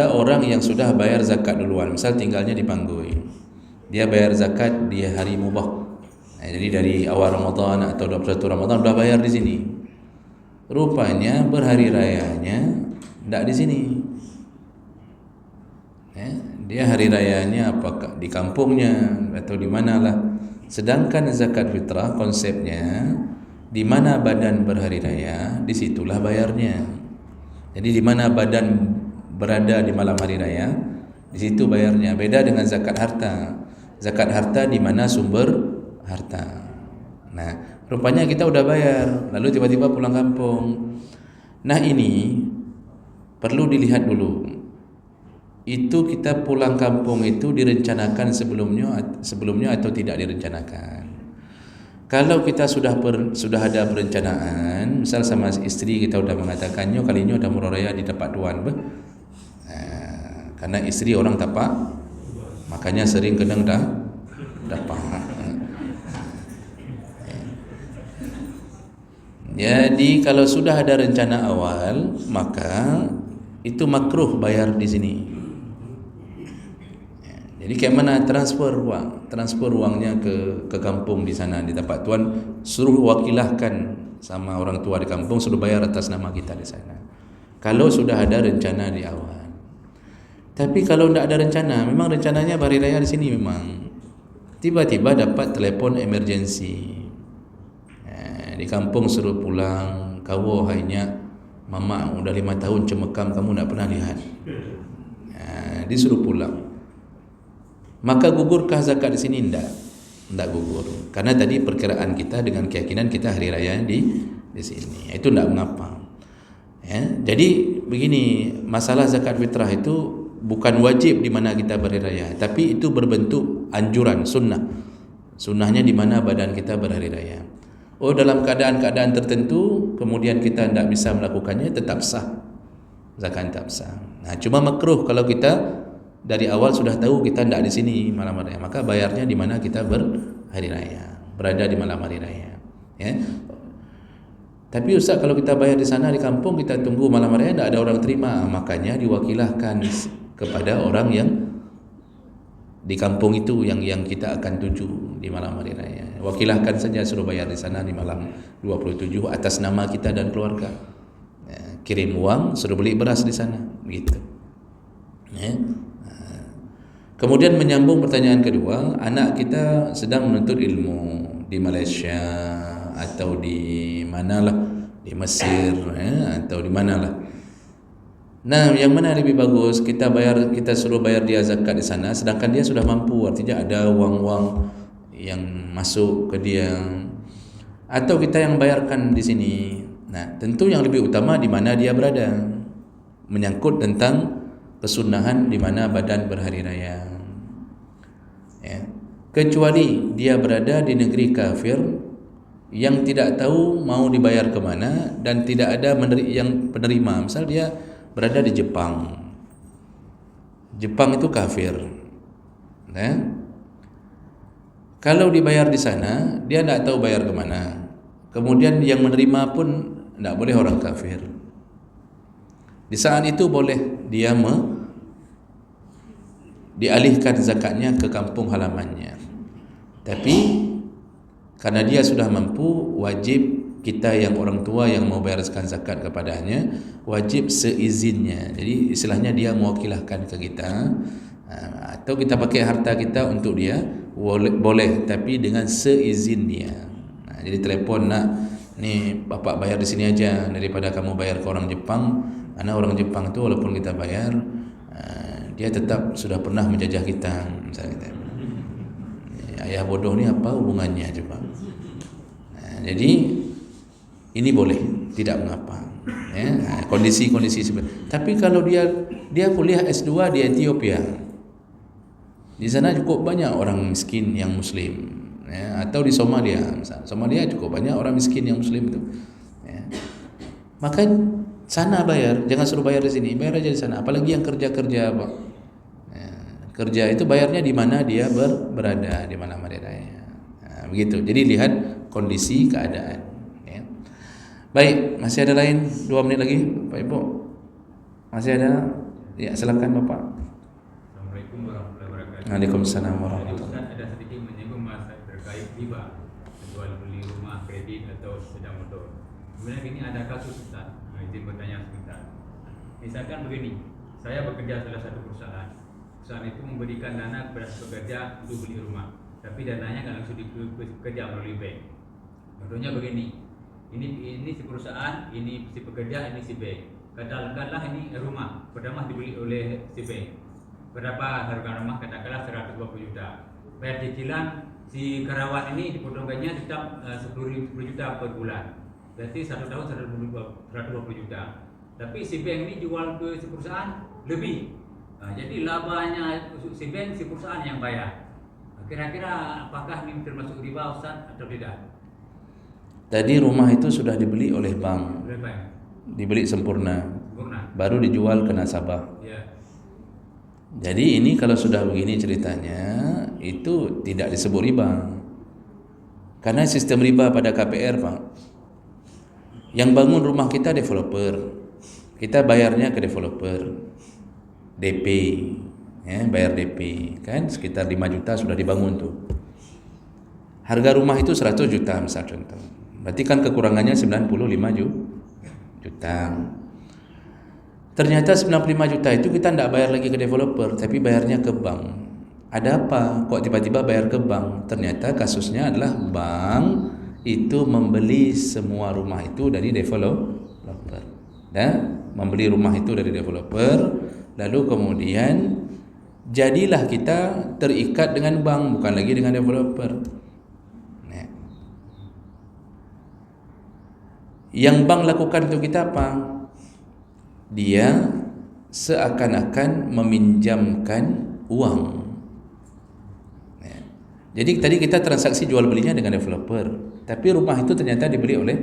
ada orang yang sudah bayar zakat duluan, misal tinggalnya di Panggui, dia bayar zakat di hari mubah. Jadi dari awal Ramadan atau 21 Ramadan sudah bayar di sini. Rupanya berhari rayanya tidak di sini. Dia hari rayanya apakah di kampungnya atau di manalah. Sedangkan zakat fitrah konsepnya di mana badan berhari raya, disitulah bayarnya. Jadi di mana badan berada di malam hari raya, di situ bayarnya. Beda dengan zakat harta. Zakat harta di mana sumber harta. Nah, rupanya kita udah bayar, lalu tiba-tiba pulang kampung. Nah, ini perlu dilihat dulu. Itu kita pulang kampung itu direncanakan sebelumnya atau tidak direncanakan. Kalau kita sudah ada perencanaan, misal sama istri kita sudah mengatakannya kalinya udah murah di tempat tuan, karena istri orang tapak, makanya sering kadang dah dapat. Jadi kalau sudah ada rencana awal, maka itu makruh bayar di sini. Jadi kayak mana transfer uangnya ke kampung di sana di tempat tuan, suruh wakilahkan sama orang tua di kampung, suruh bayar atas nama kita di sana. Kalau sudah ada rencana di awal. Tapi kalau tidak ada rencana, memang rencananya hari raya di sini memang. Tiba-tiba dapat telepon emergensi. Di kampung suruh pulang, kau hanya mama udah 5 tahun cemekam kamu tidak pernah lihat. Disuruh pulang. Maka gugurkah zakat di sini? Tidak gugur. Karena tadi perkiraan kita dengan keyakinan kita hari raya di sini. Itu tidak mengapa. Jadi begini, masalah zakat fitrah itu bukan wajib di mana kita berhari raya, tapi itu berbentuk anjuran, sunnah. Sunnahnya di mana badan kita berhari raya. Dalam keadaan-keadaan tertentu kemudian kita tidak bisa melakukannya, tetap sah, zakat tetap sah. Nah, cuma makruh kalau kita dari awal sudah tahu kita tidak di sini malam hari raya, maka bayarnya di mana kita berhari raya, berada di malam hari raya. Tapi Ustaz, kalau kita bayar di sana di kampung, kita tunggu malam hari raya tidak ada orang terima, makanya diwakilahkan kepada orang yang di kampung itu yang kita akan tuju di malam hari raya. Wakilahkan saja, suruh bayar di sana di malam 27 atas nama kita dan keluarga. Kirim uang, suruh beli beras di sana, begitu. Kemudian menyambung pertanyaan kedua, anak kita sedang menuntut ilmu di Malaysia atau di manalah, di Mesir atau di manalah. Nah, yang mana lebih bagus, kita suruh bayar dia zakat di sana sedangkan dia sudah mampu, artinya ada uang-uang yang masuk ke dia, atau kita yang bayarkan di sini. Nah, tentu yang lebih utama di mana dia berada, menyangkut tentang kesunahan di mana badan berhari raya. Kecuali dia berada di negeri kafir yang tidak tahu mau dibayar ke mana dan tidak ada yang penerima. Misal dia berada di Jepang. Jepang itu kafir. Kalau dibayar di sana, dia tidak tahu bayar ke mana. Kemudian yang menerima pun tidak boleh orang kafir. Di saat itu boleh dia dialihkan zakatnya ke kampung halamannya. Tapi karena dia sudah mampu, wajib kita yang orang tua yang mau bayarkan zakat kepadanya, wajib seizinnya. Jadi istilahnya dia mewakilahkan ke kita, atau kita pakai harta kita untuk dia, boleh tapi dengan seizin dia. Jadi telepon, nak, ni bapak bayar di sini aja daripada kamu bayar ke orang Jepang. Karena orang Jepang itu walaupun kita bayar, dia tetap sudah pernah menjajah kita. Misalnya, ayah bodoh ni apa hubungannya coba? Jadi ini boleh, tidak mengapa. Kondisi-kondisi seperti. Tapi kalau dia kuliah S2 di Ethiopia, di sana cukup banyak orang miskin yang Muslim, atau di Somalia, misalnya. Somalia cukup banyak orang miskin yang Muslim itu. Maka sana bayar, jangan suruh bayar di sini, bayar aja di sana. Apalagi yang kerja apa? Kerja itu bayarnya di mana dia berada, di mana raya. Begitu. Jadi lihat kondisi keadaan. Baik, masih ada lain 2 menit lagi, Pak Ibu. Masih ada? Ya, silakan Bapak. Assalamualaikum warahmatullahi wabarakatuh. Waalaikumsalam Jadi warahmatullahi Ustaz ada sedikit menyinggung masalah terkait riba, jual beli rumah, kredit atau sepeda motor. Sebenarnya ini ada kasus Ustaz. Izin bertanya sebentar. Misalkan begini, saya bekerja salah satu perusahaan. Perusahaan itu memberikan dana kepada pekerja untuk beli rumah, tapi dananya kan langsung dikerja melalui bank. Contohnya begini, ini si perusahaan, ini si pekerja, ini si bank. Katakanlah ini rumah pertama dibeli oleh si bank. Berapa harga rumah? Katakanlah 120 juta. Bayar cicilan si karyawan ini dipotongkannya tetap 10 juta per bulan. Berarti 1 tahun 120 juta. Tapi si bank ini jual ke si perusahaan lebih. Jadi labanya si bank, si perusahaan yang bayar. Kira-kira apakah ini termasuk riba Ustaz atau tidak? Tadi rumah itu sudah dibeli oleh bank. Oleh bank. Dibeli sempurna. Sempurna. Baru dijual ke nasabah. Ya. Jadi ini kalau sudah begini ceritanya, itu tidak disebut riba. Karena sistem riba pada KPR, Pak. Yang bangun rumah kita developer. Kita bayarnya ke developer. DP, ya, bayar DP, kan sekitar 5 juta sudah dibangun tuh. Harga rumah itu 100 juta misal contoh. Berarti kan kekurangannya 95 juta. Ternyata 95 juta itu kita tidak bayar lagi ke developer, tapi bayarnya ke bank. Ada apa? Kok tiba-tiba bayar ke bank? Ternyata kasusnya adalah bank itu membeli semua rumah itu dari developer. Dan membeli rumah itu dari developer, lalu kemudian jadilah kita terikat dengan bank, bukan lagi dengan developer. Nah, yang bank lakukan untuk kita apa? Dia seakan-akan meminjamkan uang. Nah, jadi tadi kita transaksi jual belinya dengan developer, tapi rumah itu ternyata dibeli oleh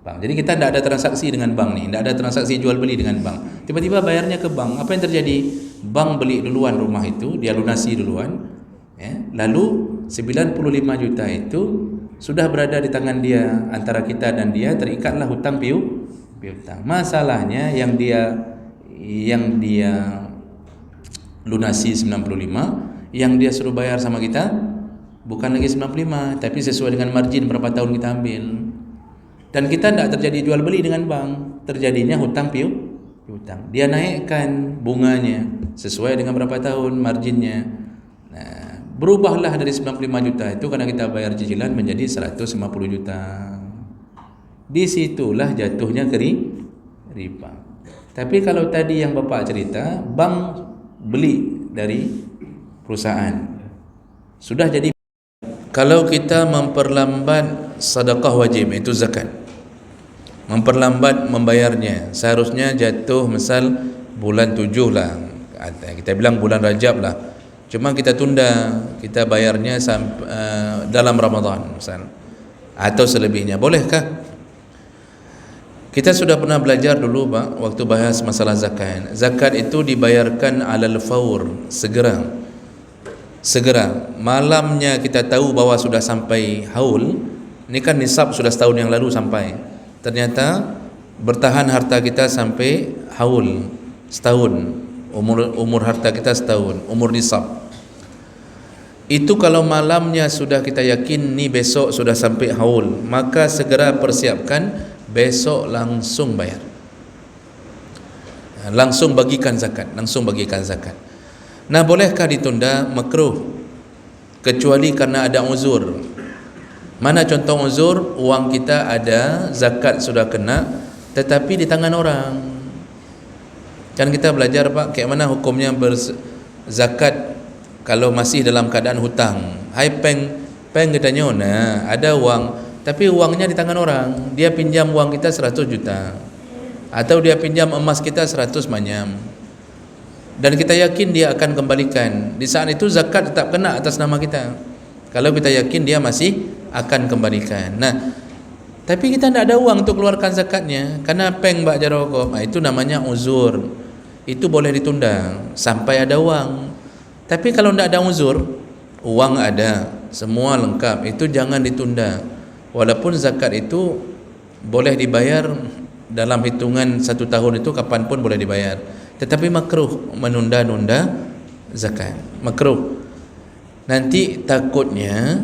bank. Jadi kita tidak ada transaksi dengan bank nih, tidak ada transaksi jual beli dengan bank. Tiba-tiba bayarnya ke bank. Apa yang terjadi? Bank beli duluan rumah itu, dia lunasi duluan, ya. Lalu 95 juta itu sudah berada di tangan dia, antara kita dan dia terikatlah hutang piutang. Masalahnya yang dia lunasi 95, yang dia suruh bayar sama kita bukan lagi 95, tapi sesuai dengan margin berapa tahun kita ambil. Dan kita tidak terjadi jual beli dengan bank, terjadinya hutang piutang. Dia naikkan bunganya sesuai dengan berapa tahun marginnya. Nah, berubahlah dari 95 juta itu karena kita bayar cicilan menjadi 150 juta. Disitulah jatuhnya ke riba. Tapi kalau tadi yang Bapak cerita, bank beli dari perusahaan, sudah jadi. Kalau kita memperlambat sedekah wajib, itu zakat, memperlambat membayarnya, seharusnya jatuh misal bulan 7 lah, kita bilang bulan Rajab lah, cuma kita tunda, kita bayarnya dalam Ramadan misal, atau selebihnya, bolehkah? Kita sudah pernah belajar dulu Pak, waktu bahas masalah zakat. Zakat itu dibayarkan alal faur, segera. Malamnya kita tahu bahwa sudah sampai haul. Ini kan nisab sudah setahun yang lalu sampai. Ternyata bertahan harta kita sampai haul setahun. Umur harta kita setahun, umur nisab. Itu kalau malamnya sudah kita yakin ni besok sudah sampai haul, maka segera persiapkan, besok langsung bayar, langsung bagikan zakat. Nah, bolehkah ditunda? Makruh, kecuali karena ada uzur. Mana contoh uzur? Uang kita ada, zakat sudah kena, tetapi di tangan orang. Kan kita belajar Pak, kayak mana hukumnya berzakat kalau masih dalam keadaan hutang. Hai peng katanya, nah ada uang, tapi uangnya di tangan orang. Dia pinjam uang kita 100 juta, atau dia pinjam emas kita 100 manyam, dan kita yakin dia akan kembalikan. Di saat itu zakat tetap kena atas nama kita, kalau kita yakin dia masih akan kembalikan. Nah, tapi kita tidak ada uang untuk keluarkan zakatnya karena peng Mbak Jaroko. Itu namanya uzur. Itu boleh ditunda sampai ada uang. Tapi kalau tidak ada uzur, uang ada, semua lengkap, itu jangan ditunda. Walaupun zakat itu boleh dibayar dalam hitungan 1 tahun, itu kapanpun boleh dibayar. Tetapi makruh menunda-nunda zakat. Makruh. Nanti takutnya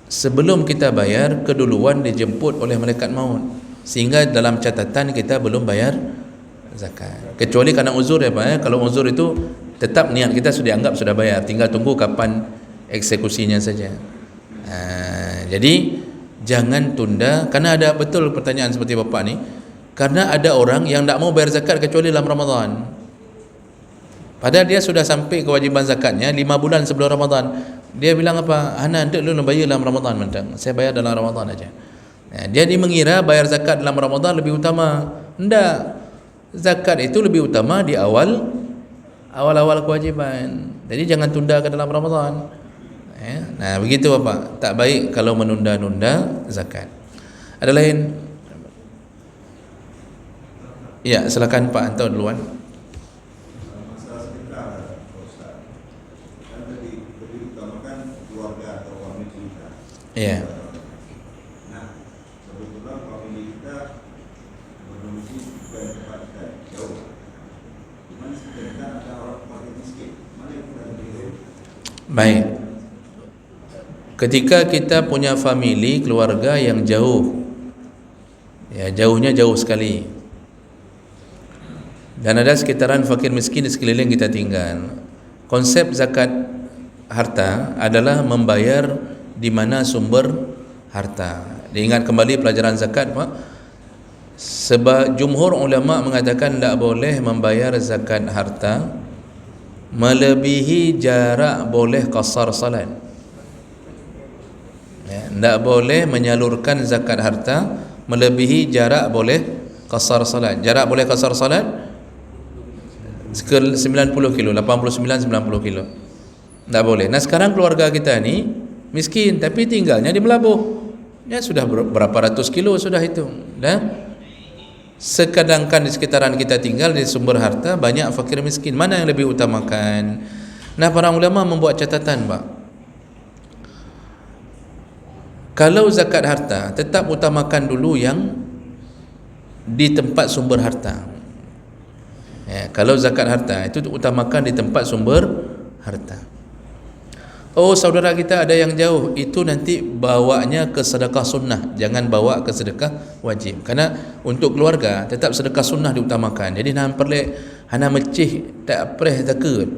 sebelum kita bayar, keduluan dijemput oleh malaikat maut, sehingga dalam catatan kita belum bayar zakat. Kecuali kerana uzur ya Pak. Kalau uzur itu tetap niat kita sudah dianggap sudah bayar, tinggal tunggu kapan eksekusinya saja. Jadi jangan tunda, karena ada betul pertanyaan seperti Bapak ni, karena ada orang yang tak mau bayar zakat kecuali dalam Ramadan. Padahal dia sudah sampai kewajiban zakatnya 5 bulan sebelum Ramadan. Dia bilang apa? Hana hendak lu bayar dalam Ramadan mentang. Saya bayar dalam Ramadan aja. Dia mengira bayar zakat dalam Ramadan lebih utama. Hendak. Zakat itu lebih utama di awal-awal kewajiban. Jadi jangan tunda ke dalam Ramadan. Nah, begitu Bapak. Tak baik kalau menunda-nunda zakat. Ada lain? Ya, silakan Pak Anto duluan. Ya. Nah, kebetulan famili kita berdomisili bukan tempat kita jauh. Cuman sedangkan ada orang paling miskin. Mana yang kita pilih? Baik. Ketika kita punya famili, keluarga yang jauh, ya jauhnya jauh sekali, dan ada sekitaran fakir miskin di sekeliling kita tinggal, konsep zakat harta adalah membayar di mana sumber harta. Diingat kembali pelajaran zakat Pak. Sebab jumhur ulama mengatakan tak boleh membayar zakat harta melebihi jarak boleh qasar salat. Tak boleh menyalurkan zakat harta melebihi jarak boleh qasar salat. Jarak boleh qasar salat 90 kilo, 89-90 kilo. Tak boleh. Nah sekarang keluarga kita ni miskin tapi tinggalnya di Melabuh. Ya sudah berapa ratus kilo sudah itu. Dan sedangkan di sekitaran kita tinggal di sumber harta banyak fakir miskin. Mana yang lebih utamakan? Nah para ulama membuat catatan Pak. Kalau zakat harta tetap utamakan dulu yang di tempat sumber harta. Kalau zakat harta itu utamakan di tempat sumber harta. Oh saudara kita ada yang jauh, itu nanti bawanya ke sedekah sunnah, jangan bawa ke sedekah wajib. Karena untuk keluarga tetap sedekah sunnah diutamakan. Jadi nak perlek hana mecih tak preh takut.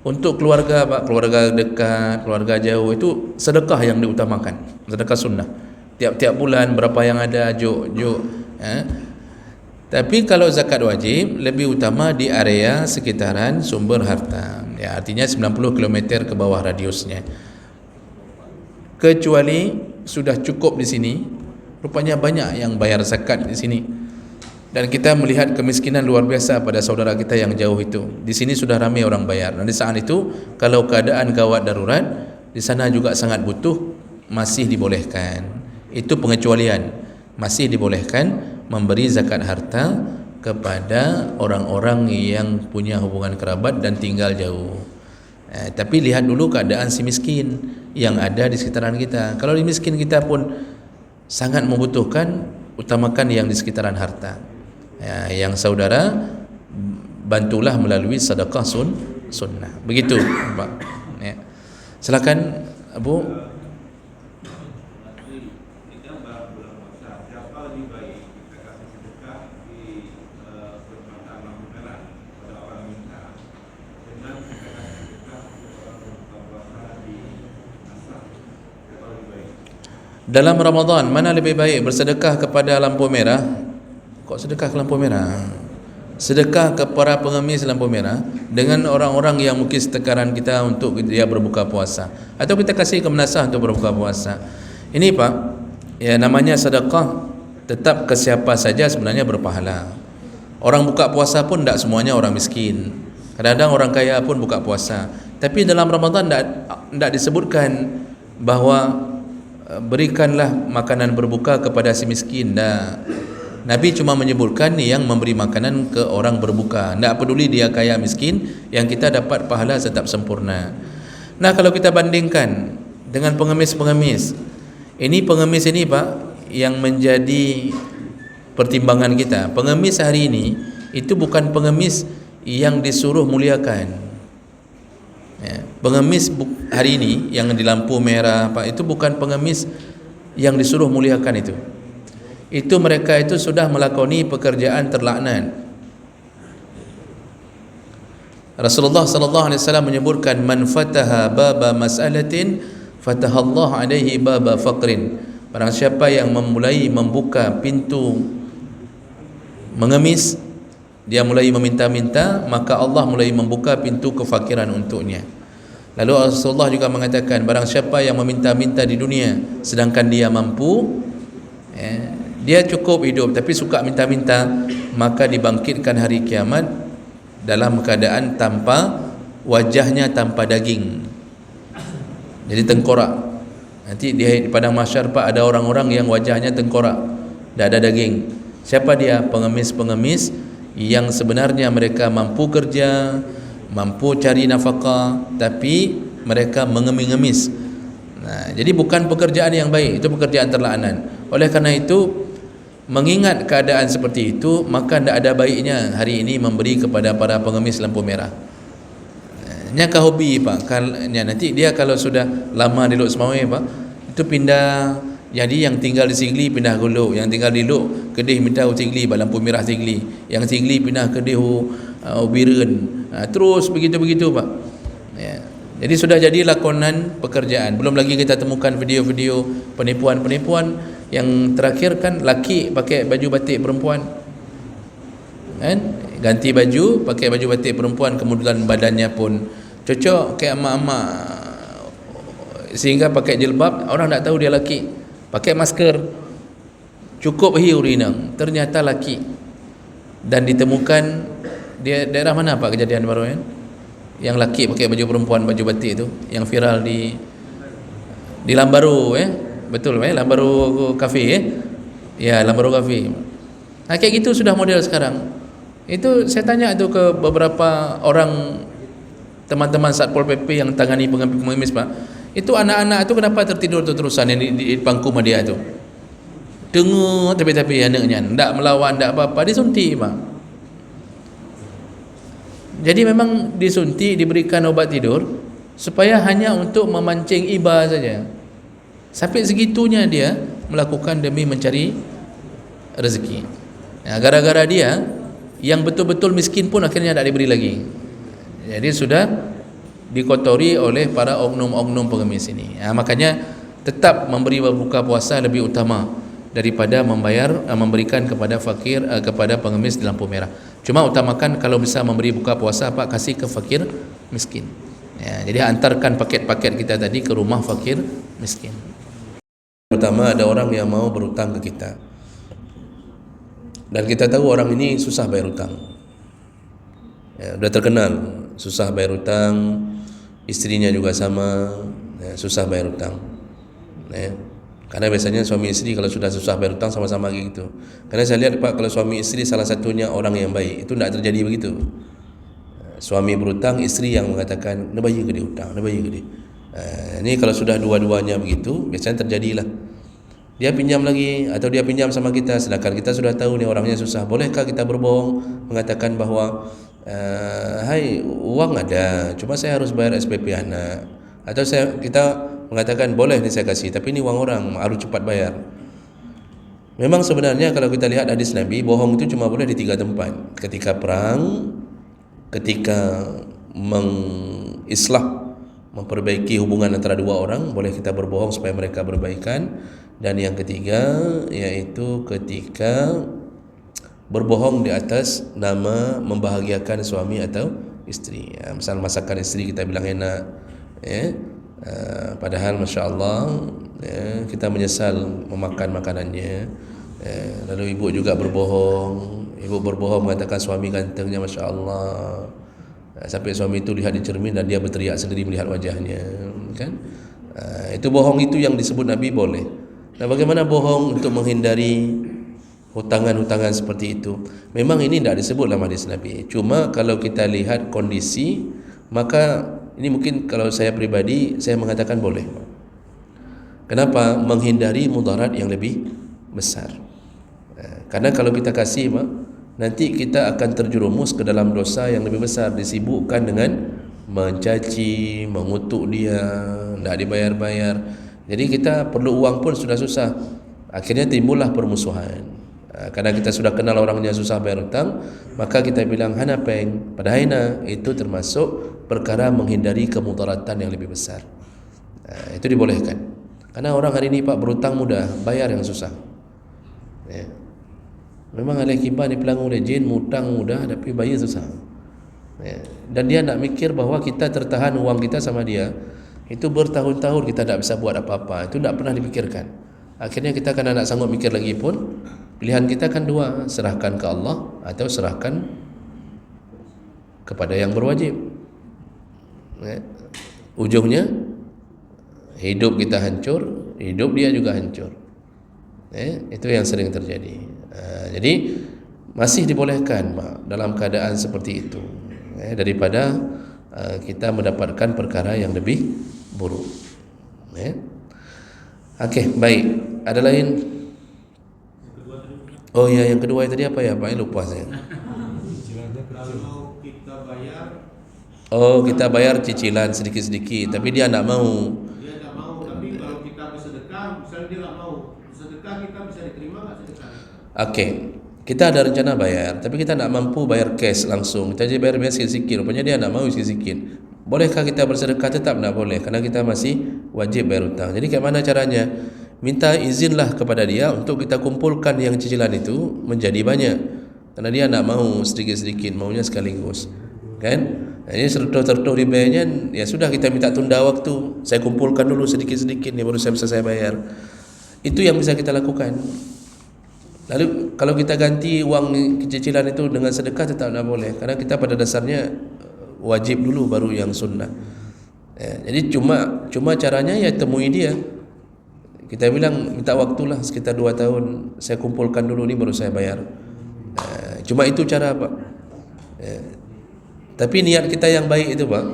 Untuk keluarga Pak, keluarga dekat, keluarga jauh itu sedekah yang diutamakan, sedekah sunnah. Tiap-tiap bulan berapa yang ada juk. Tapi kalau zakat wajib lebih utama di area sekitaran sumber harta. Ya, artinya 90 km ke bawah radiusnya. Kecuali sudah cukup di sini, rupanya banyak yang bayar zakat di sini. Dan kita melihat kemiskinan luar biasa pada saudara kita yang jauh itu. Di sini sudah ramai orang bayar. Dan di saat itu kalau keadaan gawat darurat, di sana juga sangat butuh, masih dibolehkan. Itu pengecualian. Masih dibolehkan memberi zakat harta kepada orang-orang yang punya hubungan kerabat dan tinggal jauh. Tapi lihat dulu keadaan si miskin yang ada di sekitaran kita. Kalau di miskin kita pun sangat membutuhkan, utamakan yang di sekitaran harta. Yang saudara bantulah melalui sedekah sunnah. Begitu Pak. Silakan Abu. Dalam Ramadan mana lebih baik, bersedekah kepada lampu merah? Kok sedekah ke lampu merah? Sedekah kepada pengemis lampu merah dengan orang-orang yang mungkin setekaran kita untuk dia berbuka puasa, atau kita kasih ke menasah untuk berbuka puasa. Ini Pak, ya namanya sedekah tetap ke siapa saja sebenarnya berpahala. Orang buka puasa pun tidak semuanya orang miskin. Kadang-kadang orang kaya pun buka puasa. Tapi dalam Ramadan tidak disebutkan bahawa berikanlah makanan berbuka kepada si miskin. Nabi cuma menyebutkan yang memberi makanan ke orang berbuka. Tak peduli dia kaya miskin, yang kita dapat pahala tetap sempurna. Nah kalau kita bandingkan dengan pengemis-pengemis, ini pengemis ini Pak yang menjadi pertimbangan kita. Pengemis hari ini itu bukan pengemis yang disuruh muliakan. Ya, pengemis hari ini yang di lampu merah apa itu bukan pengemis yang disuruh muliakan itu. Itu mereka itu sudah melakoni pekerjaan terlaknat. Rasulullah sallallahu alaihi wasallam menyebutkan man fataha baba mas'alatin fatahallahu alaihi baba faqrin. Barang siapa yang membuka pintu mengemis, dia mulai meminta-minta, maka Allah mulai membuka pintu kefakiran untuknya. Lalu Rasulullah juga mengatakan, barang siapa yang meminta-minta di dunia sedangkan dia mampu, dia cukup hidup tapi suka minta-minta, maka dibangkitkan hari kiamat dalam keadaan tanpa wajahnya, tanpa daging, jadi tengkorak. Nanti di padang mahsyar Pak, ada orang-orang yang wajahnya tengkorak, tidak ada daging. Siapa dia? Pengemis-pengemis yang sebenarnya mereka mampu kerja, mampu cari nafkah, tapi mereka mengemis-ngemis. Nah, jadi bukan pekerjaan yang baik, itu pekerjaan terlaknat. Oleh karena itu, mengingat keadaan seperti itu, maka tidak ada baiknya hari ini memberi kepada para pengemis lampu merah. Nyaka hobi Pak. Nanti dia kalau sudah lama di Lok Semawai Pak, itu pindah. Jadi yang tinggal di Sigli pindah ke Lok, yang tinggal di Lok Kedih pindah ke Sigli, lampu merah Sigli, yang Sigli pindah ke Kedih Biren, terus begitu-begitu Pak. Ya. Jadi sudah jadi lakonan pekerjaan. Belum lagi kita temukan video-video penipuan-penipuan. Yang terakhir kan laki pakai baju batik perempuan, kan? Ganti baju pakai baju batik perempuan, kemudian badannya pun cocok kayak emak-emak, sehingga pakai jilbab orang tak tahu dia laki. Pakai masker, cukup hiu rinang, ternyata laki. Dan ditemukan dia daerah mana Pak kejadian baru kan? Yang laki pakai baju perempuan, baju batik itu, yang viral di Lambaru betul Lambaru Cafe ya, Lambaru Cafe. Nah, kayak gitu sudah model sekarang. Itu saya tanya itu ke beberapa orang teman-teman Satpol PP yang tangani pengemis Pak. Itu anak-anak itu kenapa tertidur terusan yang di depan rumah dia tu? Dengar tapi anaknya tidak melawan, tidak apa-apa, disuntik Pak. Jadi memang disuntik, diberikan obat tidur supaya hanya untuk memancing iba saja. Sampai segitunya dia melakukan demi mencari rezeki. Nah, gara-gara dia yang betul-betul miskin pun akhirnya tidak diberi lagi. Jadi sudah dikotori oleh para oknum-oknum pengemis ini. Nah, makanya tetap memberi berbuka puasa lebih utama daripada memberikan kepada fakir, kepada pengemis di lampu merah. Cuma utamakan kalau bisa memberi buka puasa Pak, kasih ke fakir miskin. Ya, jadi antarkan paket-paket kita tadi ke rumah fakir miskin. Pertama, ada orang yang mau berutang ke kita, dan kita tahu orang ini susah bayar hutang. Ya, sudah terkenal susah bayar hutang, istrinya juga sama, ya, susah bayar hutang. Ya. Karena biasanya suami istri kalau sudah susah bayar hutang sama-sama gitu. Karena saya lihat Pak, kalau suami istri salah satunya orang yang baik, itu tidak terjadi begitu. Suami berhutang, istri yang mengatakan, "Nak bayar ke dia hutang, nak bayar ke dia." Ini kalau sudah dua-duanya begitu, biasanya terjadilah. Dia pinjam lagi atau dia pinjam sama kita, sedangkan kita sudah tahu ni orangnya susah. Bolehkah kita berbohong mengatakan bahwa hai, uang ada, cuma saya harus bayar SPP anak, atau kita mengatakan boleh ni saya kasih, tapi ini uang orang, harus cepat bayar. Memang sebenarnya kalau kita lihat hadis Nabi, bohong itu cuma boleh di 3 tempat: ketika perang, ketika memperbaiki hubungan antara dua orang, boleh kita berbohong supaya mereka berbaikan. Dan yang ketiga yaitu ketika berbohong di atas nama membahagiakan suami atau istri. Ya, misal masakan istri kita bilang enak, ya, padahal Masya Allah, ya, kita menyesal memakan makanannya. Ya, lalu ibu juga berbohong. Ibu berbohong mengatakan suami gantengnya Masya Allah, sampai suami itu lihat di cermin dan dia berteriak sendiri melihat wajahnya, kan? Itu bohong, itu yang disebut Nabi boleh. Nah, bagaimana bohong untuk menghindari hutangan-hutangan seperti itu? Memang ini tidak disebut dalam hadis Nabi. Cuma kalau kita lihat kondisi, maka ini mungkin kalau saya pribadi, saya mengatakan boleh. Kenapa? Menghindari mudarat yang lebih besar. Karena kalau kita kasih, nanti kita akan terjerumus ke dalam dosa yang lebih besar, disibukkan dengan mencaci, mengutuk dia, tak dibayar-bayar. Jadi kita perlu uang pun sudah susah. Akhirnya timbullah permusuhan. Karena kita sudah kenal orangnya susah bayar hutang, maka kita bilang hana peng, pada haina itu termasuk perkara menghindari kemudaratan yang lebih besar. Itu dibolehkan. Karena orang hari ini Pak berhutang mudah, bayar yang susah. Ya. Memang ahli kibar ni pelanggung rejin, hutang mudah tapi bayar susah. Ya. Dan dia nak mikir bahawa kita tertahan uang kita sama dia, itu bertahun-tahun kita tak bisa buat apa-apa. Itu tak pernah dipikirkan. Akhirnya kita kan nak sanggup mikir lagi pun, pilihan kita kan dua, serahkan ke Allah atau serahkan kepada yang berwajib. Ya. Ujungnya hidup kita hancur, hidup dia juga hancur. Itu yang sering terjadi. Jadi masih dibolehkan Pak, dalam keadaan seperti itu, daripada kita mendapatkan perkara yang lebih buruk. Okey, baik. Ada lain? Oh ya, yang kedua tadi apa ya Pak? Lupa saya. Kalau kita bayar, Oh, kita bayar cicilan sedikit-sedikit, tapi dia tak mau. dia tak mau. Tapi kalau kita bersedekah, misalnya dia tak mau sedekah, kita bisa diterima nggak sedekah? Okey, kita ada rencana bayar, tapi kita tak mampu bayar cash langsung. Kita je bayar sikit-sikit. Rupanya dia tak mau sikit-sikit. Bolehkah kita bersedekah? Tetap tak boleh, karena kita masih wajib bayar hutang. Jadi kat mana caranya? Minta izinlah kepada dia untuk kita kumpulkan yang cicilan itu menjadi banyak. Karena dia tak mau sedikit-sedikit, maunya sekaligus. Kan? Ini sertuh-sertuh di bayarnya, ya sudah kita minta tunda waktu. Saya kumpulkan dulu sedikit-sedikit ni baru saya bisa saya bayar. Itu yang bisa kita lakukan. Lalu kalau kita ganti uang cicilan itu dengan sedekah tetap tak boleh, karena kita pada dasarnya wajib dulu baru yang sunnah. Jadi cuma caranya ya temui dia. Kita bilang minta waktulah sekitar 2 tahun, saya kumpulkan dulu ni baru saya bayar. Cuma itu cara Pak. Tapi niat kita yang baik itu Pak,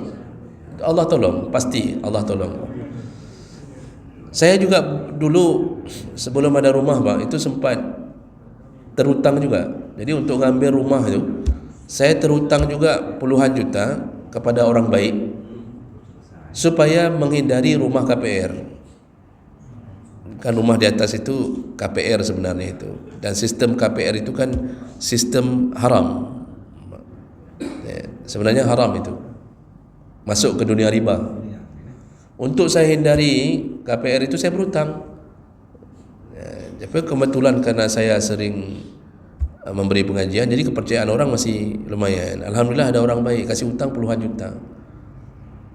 Allah tolong, pasti Allah tolong. Saya juga dulu sebelum ada rumah Pak, itu sempat terhutang juga. Jadi untuk ngambil rumah itu, saya terhutang juga puluhan juta kepada orang baik supaya menghindari rumah KPR. Kan rumah di atas itu KPR sebenarnya itu, dan sistem KPR itu kan sistem haram. Sebenarnya haram itu, masuk ke dunia riba. Untuk saya hindari KPR itu saya berhutang. Tapi kebetulan karena saya sering memberi pengajian, jadi kepercayaan orang masih lumayan. Alhamdulillah ada orang baik kasih hutang puluhan juta.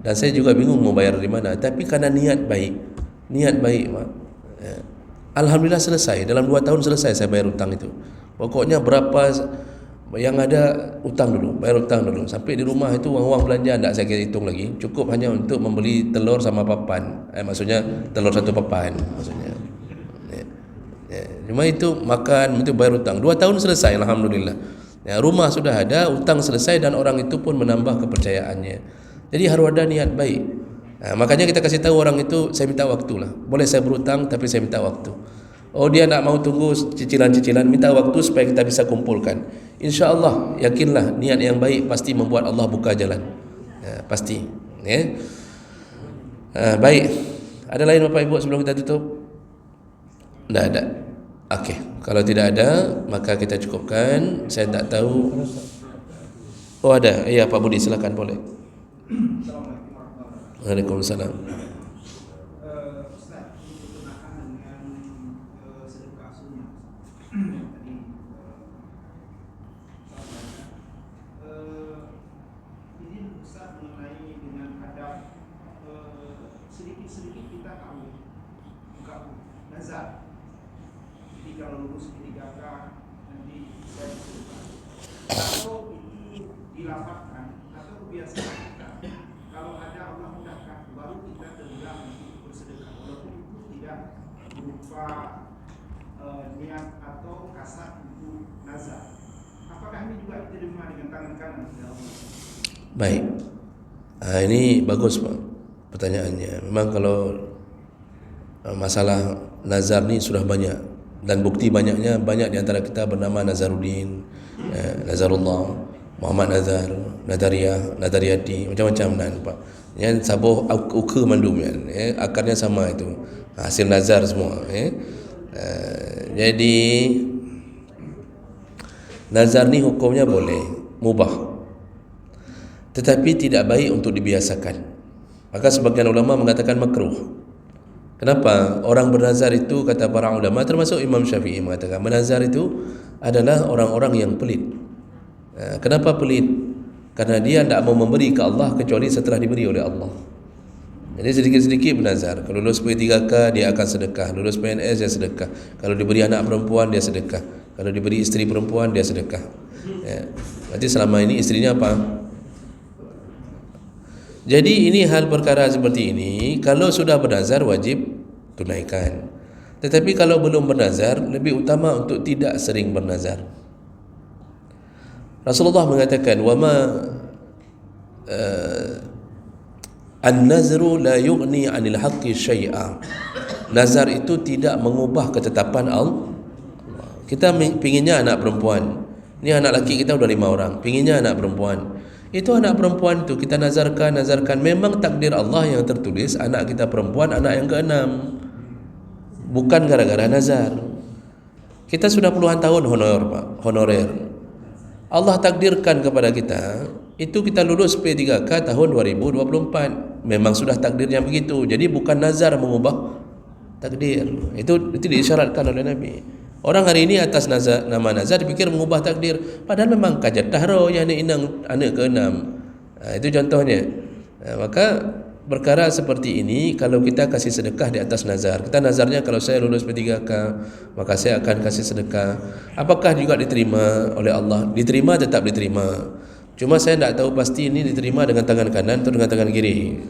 Dan saya juga bingung mau bayar di mana. Tapi karena niat baik Pak. Alhamdulillah selesai. Dalam 2 tahun selesai saya bayar hutang itu. Pokoknya berapa yang ada hutang dulu, bayar hutang dulu. Sampai di rumah itu uang belanja tak saya hitung lagi. Cukup hanya untuk membeli telur sama papan. Maksudnya telur 1 papan maksudnya. Cuma itu makan, itu bayar hutang. 2 tahun selesai alhamdulillah. Rumah sudah ada, hutang selesai, dan orang itu pun menambah kepercayaannya. Jadi harus ada niat baik. Makanya kita kasih tahu orang itu, saya minta waktu lah. Boleh saya berhutang tapi saya minta waktu. Oh dia nak mau tunggu cicilan-cicilan, minta waktu supaya kita bisa kumpulkan. InsyaAllah, yakinlah niat yang baik pasti membuat Allah buka jalan. Pasti. Baik. Ada lain Bapak Ibu sebelum kita tutup? Tidak ada. Okey, kalau tidak ada maka kita cukupkan. Saya tak tahu. Oh ada. Ya Pak Budi silakan boleh. Waalaikumsalam. Ustaz, berkenaan dengan sedekah sunnah. Tadi ini Ustaz mengenai dengan adab sedikit-sedikit kita tahu buka nazar. Jadi kalau lulus P3K nanti saya sedekah. Kalau itu dilapatkan atau kebiasaan kita, kalau ada Allah mudahkan baru kita tergerak untuk bersedekah, walaupun itu tidak berupa niat atau kasar untuk nazar. Apakah ini juga diterima dengan tangan kanan? Baik. Ini bagus Pak pertanyaannya. Memang kalau masalah nazar ni sudah banyak Dan bukti banyak di antara kita bernama Nazaruddin, Nazarullah, Muhammad Nazar, Nadariyah, Nadariyati, macam-macam nampak. Sabuh uka mandum akarnya sama itu. Hasil nazar semua jadi nazar ni hukumnya boleh, mubah. Tetapi tidak baik untuk dibiasakan. Maka sebagian ulama mengatakan makruh. Kenapa? Orang bernazar itu, kata para ulama, termasuk Imam Syafi'i mengatakan menazar itu adalah orang-orang yang pelit. Kenapa pelit? Karena dia tidak mau memberi ke Allah kecuali setelah diberi oleh Allah. Jadi sedikit-sedikit bernazar. Kalau lulus P3K dia akan sedekah, lulus PNS dia sedekah. Kalau diberi anak perempuan dia sedekah, kalau diberi isteri perempuan dia sedekah. Berarti selama ini istrinya apa? Jadi ini hal perkara seperti ini, kalau sudah bernazar wajib tunaikan. Tetapi kalau belum bernazar, lebih utama untuk tidak sering bernazar. Rasulullah mengatakan, "Wama an-nazru la yughni 'anil haqqi syai'a." Nazar itu tidak mengubah ketetapan Allah. Kita pinginnya anak perempuan. Ini anak laki kita udah 5 orang, pinginnya anak perempuan. Itu anak perempuan itu kita nazarkan. Memang takdir Allah yang tertulis anak kita perempuan, anak yang ke-6. Bukan gara-gara nazar. Kita sudah puluhan tahun honorer. Allah takdirkan kepada kita, itu kita lulus P3K tahun 2024. Memang sudah takdirnya begitu. Jadi bukan nazar mengubah takdir. Itu diisyaratkan oleh Nabi. Orang hari ini atas nama nazar dipikir mengubah takdir, padahal memang kajat tahro yang anak ke-6. Itu contohnya. Maka perkara seperti ini, kalau kita kasih sedekah di atas nazar, kita nazarnya kalau saya lulus P3K maka saya akan kasih sedekah, apakah juga diterima oleh Allah? Diterima, tetap diterima. Cuma saya tidak tahu pasti ini diterima dengan tangan kanan atau dengan tangan kiri.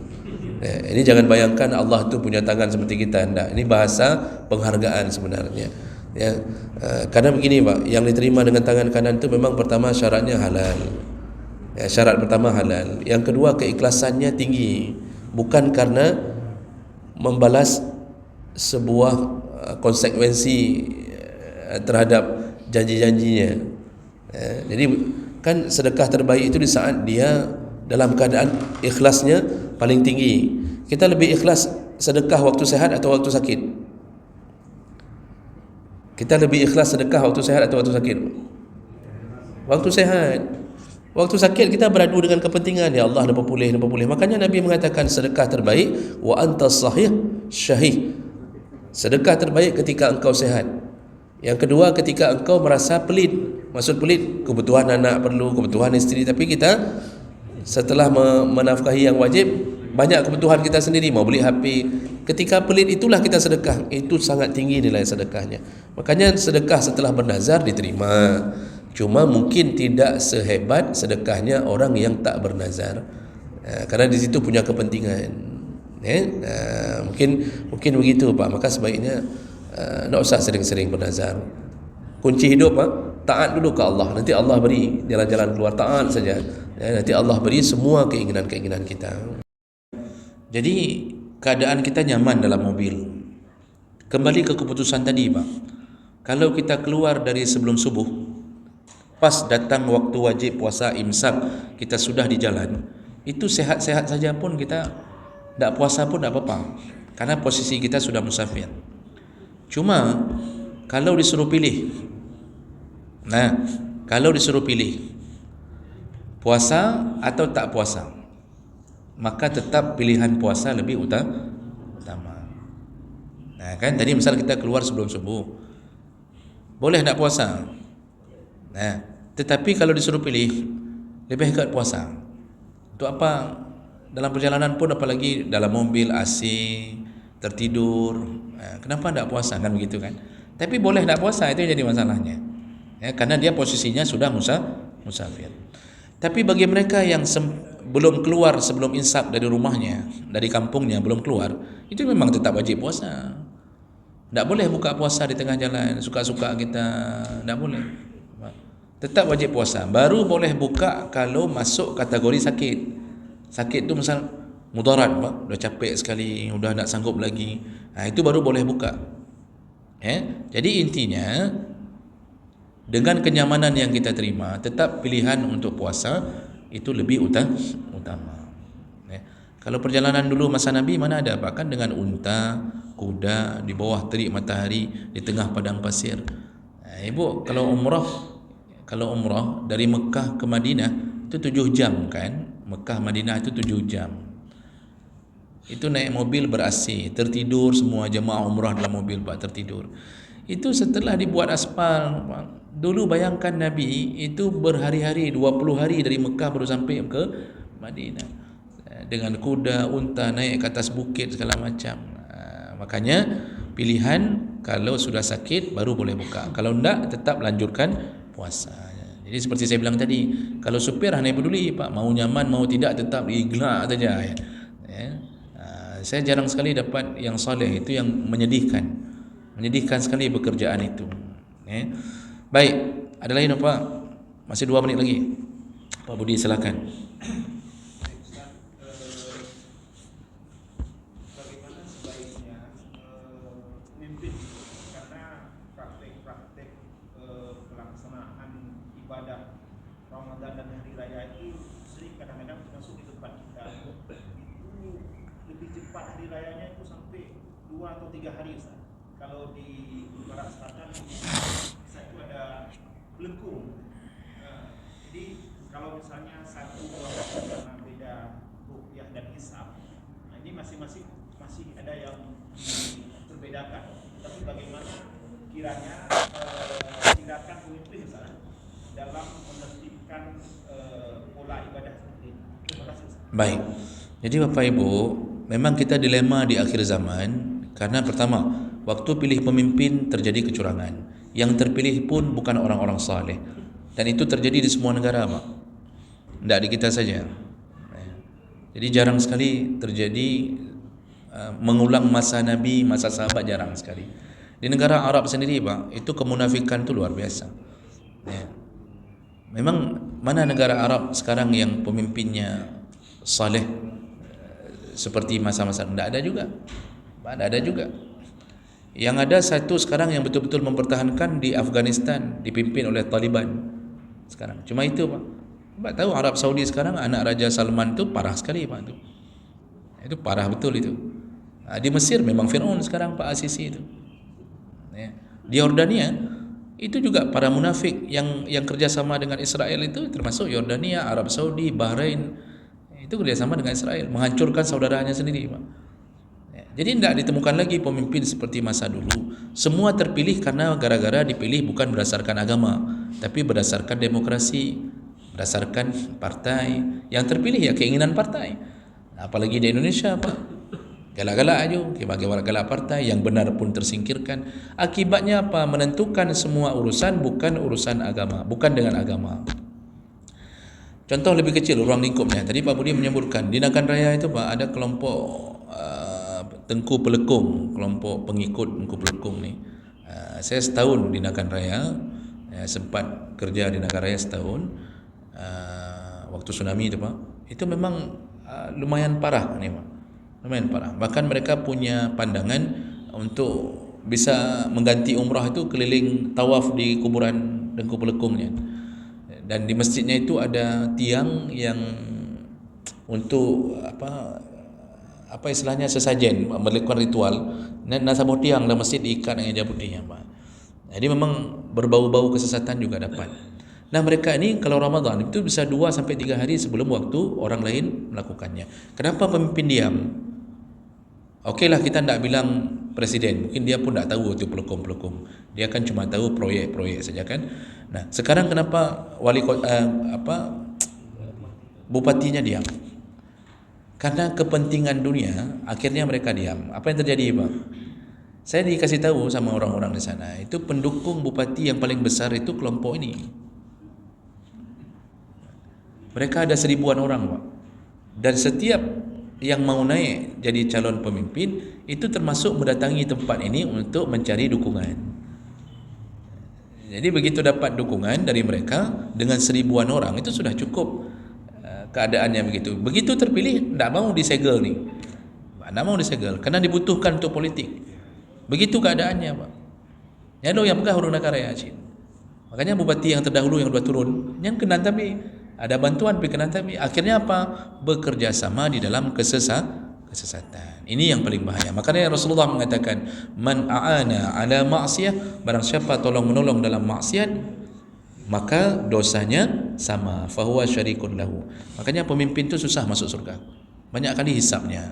Ini jangan bayangkan Allah tu punya tangan seperti kita. Tidak. Ini bahasa penghargaan sebenarnya. Karena begini Pak, yang diterima dengan tangan kanan itu memang pertama syaratnya halal. Syarat pertama halal. Yang kedua keikhlasannya tinggi. Bukan karena membalas sebuah konsekuensi terhadap janji-janjinya. Jadi kan sedekah terbaik itu di saat dia dalam keadaan ikhlasnya paling tinggi. Kita lebih ikhlas sedekah waktu sehat atau waktu sakit? Kita lebih ikhlas sedekah waktu sehat atau waktu sakit? Waktu sehat. Waktu sakit kita beradu dengan kepentingan, ya Allah dapat pulih. Makanya Nabi mengatakan sedekah terbaik wa antas sahih syahih. Sedekah terbaik ketika engkau sehat. Yang kedua ketika engkau merasa pelit. Maksud pelit, kebutuhan anak perlu, kebutuhan isteri, tapi kita setelah menafkahi yang wajib, banyak kebutuhan kita sendiri, mau beli HP. Ketika pelit itulah kita sedekah. Itu sangat tinggi nilai sedekahnya. Makanya sedekah setelah bernazar diterima. Cuma mungkin tidak sehebat sedekahnya orang yang tak bernazar, karena di situ punya kepentingan. Mungkin begitu Pak. Maka sebaiknya tidak usah sering-sering bernazar. Kunci hidup taat dulu ke Allah. Nanti Allah beri jalan-jalan keluar. Taat saja. Nanti Allah beri semua keinginan-keinginan kita. Jadi keadaan kita nyaman dalam mobil. Kembali ke keputusan tadi Pak. Kalau kita keluar dari sebelum subuh, pas datang waktu wajib puasa imsak, kita sudah di jalan, itu sehat-sehat saja pun kita tidak puasa pun tidak apa-apa, karena posisi kita sudah musafir. Cuma kalau disuruh pilih, kalau disuruh pilih puasa atau tak puasa, maka tetap pilihan puasa lebih utama. Kan tadi misal kita keluar sebelum subuh, boleh tak puasa? Tetapi kalau disuruh pilih, lebih dekat puasa. Untuk apa? Dalam perjalanan pun, apalagi dalam mobil AC, tertidur, kenapa tidak puasa? Kan begitu kan? Tapi boleh tidak puasa, itu yang jadi masalahnya. Karena dia posisinya sudah musafir. Tapi bagi mereka yang belum keluar sebelum insaf dari rumahnya, dari kampungnya belum keluar, itu memang tetap wajib puasa. Tidak boleh buka puasa di tengah jalan, suka-suka kita, tidak boleh. Tetap wajib puasa. Baru boleh buka kalau masuk kategori sakit. Sakit tu misal mudarat Pak, dah capek sekali, sudah tak sanggup lagi. Itu baru boleh buka. Jadi intinya dengan kenyamanan yang kita terima, tetap pilihan untuk puasa itu lebih utama. Kalau perjalanan dulu masa Nabi mana ada, bahkan dengan unta, kuda di bawah terik matahari di tengah padang pasir. Ibu kalau umrah dari Mekah ke Madinah itu 7 jam kan? Mekah Madinah itu 7 jam. Itu naik mobil ber-AC, tertidur semua jemaah umrah dalam mobil Pak, tertidur. Itu setelah dibuat aspal. Dulu bayangkan Nabi itu berhari-hari, 20 hari dari Mekah baru sampai ke Madinah. Dengan kuda, unta, naik ke atas bukit segala macam. Makanya pilihan kalau sudah sakit baru boleh buka. Kalau enggak tetap lanjutkan puasa. Jadi seperti saya bilang tadi, kalau supir hanya peduli Pak, mau nyaman mau tidak tetap iglak saja ya. Saya jarang sekali dapat yang soleh itu yang menyedihkan. Menyedihkan sekali pekerjaan itu. Baik, ada lain apa? Masih 2 menit lagi. Pak Budi silakan. Bagaimana sebaiknya memimpin, karena praktek-praktek pelaksanaan ibadah Ramadan dan hari raya itu sering kadang-kadang masuk di tempat kita itu lebih cepat hari rayanya itu sampai 2 atau 3 hari Ustaz. Kalau di barat selatan bisa itu ada belengkung. Jadi kalau misalnya satu karena beda ruqyah dan hisab, nah ini masing-masing masih ada yang terbedakan. Tapi bagaimana kiranya tindakan pemimpin Ustaz dalam menertibkan pola ibadah seperti ini? Terima kasih Ustaz. Baik. Jadi Bapak Ibu, memang kita dilema di akhir zaman karena pertama, waktu pilih pemimpin terjadi kecurangan. Yang terpilih pun bukan orang-orang saleh. Dan itu terjadi di semua negara, Pak. Tidak di kita saja. Jadi jarang sekali terjadi mengulang masa Nabi, masa sahabat jarang sekali. Di negara Arab sendiri, Pak, itu kemunafikan itu luar biasa. Memang mana negara Arab sekarang yang pemimpinnya saleh seperti masa-masa? Tidak ada juga. Tidak ada juga. Yang ada satu sekarang yang betul-betul mempertahankan di Afghanistan, dipimpin oleh Taliban sekarang. Cuma itu Pak. Pak tahu Arab Saudi sekarang anak Raja Salman itu parah sekali Pak itu. Itu parah betul itu. Di Mesir memang Fir'aun sekarang Pak Asisi itu. Di Yordania itu juga para munafik yang kerjasama dengan Israel itu termasuk Yordania, Arab Saudi, Bahrain itu kerjasama dengan Israel menghancurkan saudaranya sendiri Pak. Jadi tidak ditemukan lagi pemimpin seperti masa dulu. Semua terpilih karena gara-gara dipilih bukan berdasarkan agama, tapi berdasarkan demokrasi, berdasarkan partai. Yang terpilih ya keinginan partai. Apalagi di Indonesia Pak, galak-galak aja, galak partai, yang benar pun tersingkirkan. Akibatnya apa? Menentukan semua urusan bukan urusan agama, bukan dengan agama. Contoh lebih kecil ruang lingkupnya. Tadi Pak Budi menyebutkan di Nagan Raya itu Pak ada kelompok Tengku Pelekung, kelompok pengikut Tengku Pelekung ni. Saya setahun di Nagan Raya, sempat kerja di Nagan Raya setahun. Waktu tsunami itu Pak, itu memang lumayan parah ni Pak, lumayan parah. Bahkan mereka punya pandangan untuk bisa mengganti umrah itu keliling tawaf di kuburan Tengku Pelekungnya. Dan di masjidnya itu ada tiang yang untuk apa istilahnya sesajen melakukan ritual, dan nasabah tiang dalam masjid diikat dengan hijab putih Pak. Jadi memang berbau-bau kesesatan juga dapat. Nah mereka ini kalau Ramadan itu bisa 2 sampai 3 hari sebelum waktu orang lain melakukannya. Kenapa pemimpin diam? Okeylah kita tidak bilang presiden, mungkin dia pun tidak tahu itu pelekung-pelekung. Dia kan cuma tahu proyek-proyek saja kan. Nah sekarang kenapa bupatinya diam? Karena kepentingan dunia, akhirnya mereka diam. Apa yang terjadi Pak? Saya dikasih tahu sama orang-orang di sana, itu pendukung bupati yang paling besar itu kelompok ini. Mereka ada 1000-an orang Pak. Dan setiap yang mau naik jadi calon pemimpin itu termasuk mendatangi tempat ini untuk mencari dukungan. Jadi begitu dapat dukungan dari mereka dengan 1000-an orang itu sudah cukup. Keadaannya begitu. Begitu terpilih tidak mau disegel nih. Tidak mau disegel karena dibutuhkan untuk politik. Begitu keadaannya Pak. Yang yang pegang huruf negara ya Acin. Makanya bupati yang terdahulu yang dua turun, yang kena tapi ada bantuan pergi kena tapi akhirnya apa? Bekerja sama di dalam kesesatan. Ini yang paling bahaya. Makanya Rasulullah mengatakan, man a'ana ala ma'siyah, barang siapa tolong menolong dalam maksiat, maka dosanya sama, fahuwa syarikun lahu. Makanya pemimpin tu susah masuk surga. Banyak kali hisapnya.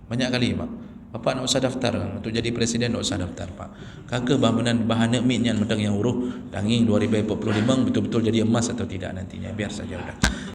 Banyak kali Pak. Bapak nak usah daftar untuk jadi presiden, nak usah daftar Pak. Kakak bahan mitnya mentang yang huruf danging 2045 betul-betul jadi emas atau tidak nantinya. Biar saja udah.